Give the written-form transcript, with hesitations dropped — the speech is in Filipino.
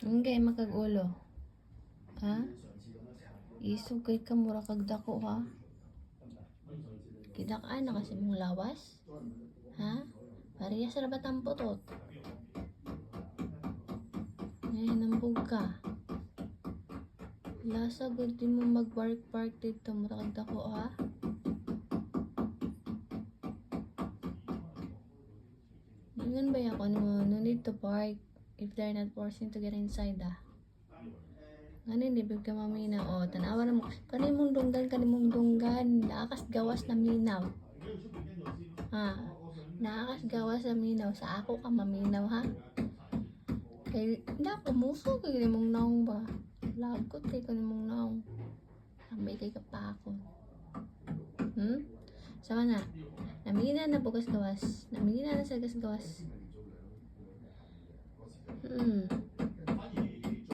Hindi makagulo. Ha? Isugay ka mura kag dako ha? Kidakaan na kasi mong lawas? Ha? Parehas sa labat ang putot. Ngayon nambog ka. Lasa good din mo mag-bark-bark dito mura kag dako ha? Ganyan ba ako no need to bark if they're not forcing to get inside Ngayon ibig ka maminaw. O, tanawa na mo. Kanimong dunggan. Naakas gawas na minaw. Ha? Naakas gawas na minaw. Sa ako ka maminaw ha? Kay, hindi ako muso. Kay mong naong ba? Lagot kay kanimong naong. Tambay kay kapako. Sama na. Namina na bukas gawas. Namina na sa gas gawas.